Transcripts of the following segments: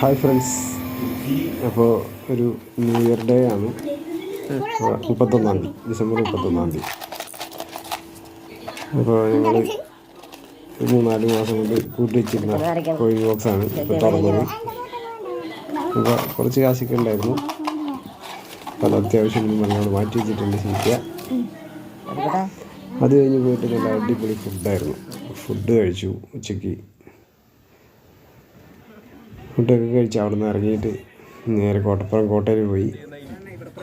Hi friends, അപ്പോൾ ഒരു new year day ആണ്. 31-ാം തീയതി, ഡിസംബർ 31-ാം തീയതി. അപ്പോൾ ഞങ്ങൾ 3-4 മാസം കൊണ്ട് കൂട്ടി വെച്ചിരുന്ന കോയിൻ ബോക്സാണ് ഇപ്പോൾ തുറന്നത്. അപ്പോൾ കുറച്ച് കാശൊക്കെ ഉണ്ടായിരുന്നു. പല അത്യാവശ്യം പറഞ്ഞാൽ മാറ്റി വെച്ചിട്ടുണ്ട് ശരിക്കുക. അത് കഴിഞ്ഞ് പോയിട്ട് നല്ല അടിപൊളി ഫുഡായിരുന്നു. ഫുഡ് കഴിച്ചു. ഉച്ചയ്ക്ക് ഫുഡൊക്കെ കഴിച്ച് അവിടെ നിന്ന് ഇറങ്ങിയിട്ട് നേരെ കോട്ടയിൽ പോയി.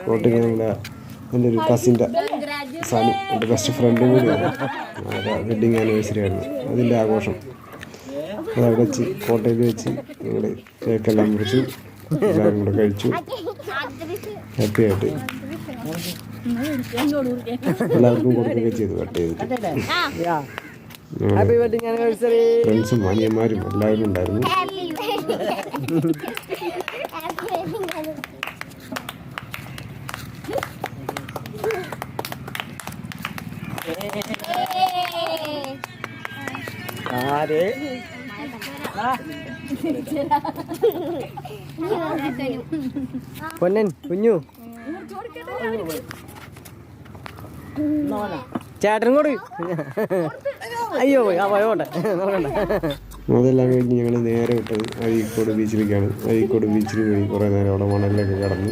കോട്ടയിൽ എൻ്റെ ഒരു കസിൻ്റെ സനു, എൻ്റെ ബെസ്റ്റ് ഫ്രണ്ടും കൂടിയാണ്. അവരുടെ വെഡ്ഡിങ് ആനിവേഴ്സറി ആയിരുന്നു, അതിൻ്റെ ആഘോഷം. അതവിടെ വെച്ച് കോട്ടയിൽ വെച്ച് ഞങ്ങൾ കേക്കെല്ലാം മുറിച്ചു, എല്ലാവരും കൂടെ കഴിച്ചു. ഹാപ്പി ആയിട്ട് എല്ലാവർക്കും കൊടുക്കുകയൊക്കെ ചെയ്തു, കട്ട് ചെയ്തിട്ട്. ഫ്രണ്ട്സും അനിയന്മാരും എല്ലാവരും ഉണ്ടായിരുന്നു. പൊന്നൻ കുഞ്ഞു ചേട്ടനും കൂടി അയ്യോ പോയോട്ടെ നോക്കണ്ട. അതെല്ലാം കഴിഞ്ഞ് ഞങ്ങൾ നേരെ വിട്ടത് അഴീക്കോട് ബീച്ചിലേക്കാണ്. അഴീക്കോട് ബീച്ചിൽ പോയി കുറേ നേരം അവിടെ മണലിലൊക്കെ കിടന്ന്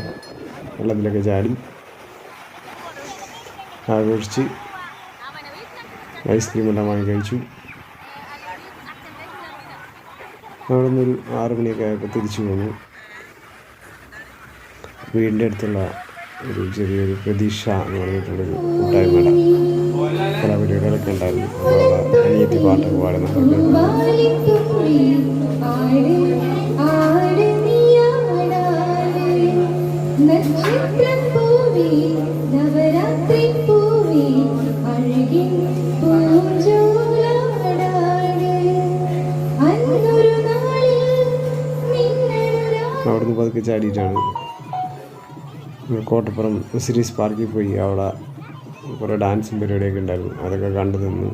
വെള്ളത്തിലൊക്കെ ചാടി ആഘോഷിച്ച് ഐസ്ക്രീം എല്ലാം വാങ്ങി കഴിച്ചു. അവിടെ നിന്നൊരു 6 മണിയൊക്കെ ആയപ്പോൾ തിരിച്ചു പോന്നു. വീടിൻ്റെ അടുത്തുള്ള ഒരു ചെറിയൊരു പ്രതീക്ഷ എന്ന് പറഞ്ഞിട്ടുള്ളൊരു കൂട്ടായ്മയുടെ പല പരിപാടികളൊക്കെ ഉണ്ടായിരുന്നു. അപ്പോൾ അവിടെ അനിയത്തി പാട്ടൊക്കെ പാടുന്ന അവിടുന്ന് പതുക്കെ ചാടിയിട്ടാണ് കോട്ടപ്പുറം സിരീസ് പാർക്കിൽ പോയി. അവിടെ കുറേ ഡാൻസും പരിപാടിയൊക്കെ ഉണ്ടായിരുന്നു. അതൊക്കെ കണ്ടു നിന്ന്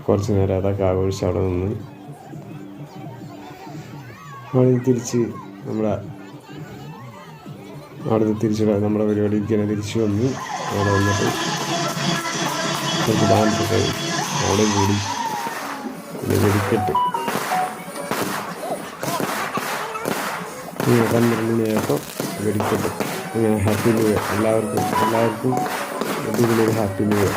കുറച്ച് നേരം അതൊക്കെ ആഘോഷിച്ച് അവിടെ നിന്ന് അവിടെ തിരിച്ച് നമ്മുടെ പരിപാടിക്ക് തന്നെ തിരിച്ചു വന്നു. അവിടെ വന്നിട്ട് കുറച്ച് ഡാൻസൊക്കെ അവിടെ കൂടി. പിന്നെ വെടിക്കെട്ട് 12 മണിയായപ്പോൾ വെടിക്കെട്ട്. അങ്ങനെ ഹാപ്പി ന്യൂ ഇയർ എല്ലാവർക്കും അടിപൊളിയൊരു ഹാപ്പി ന്യൂ ഇയർ.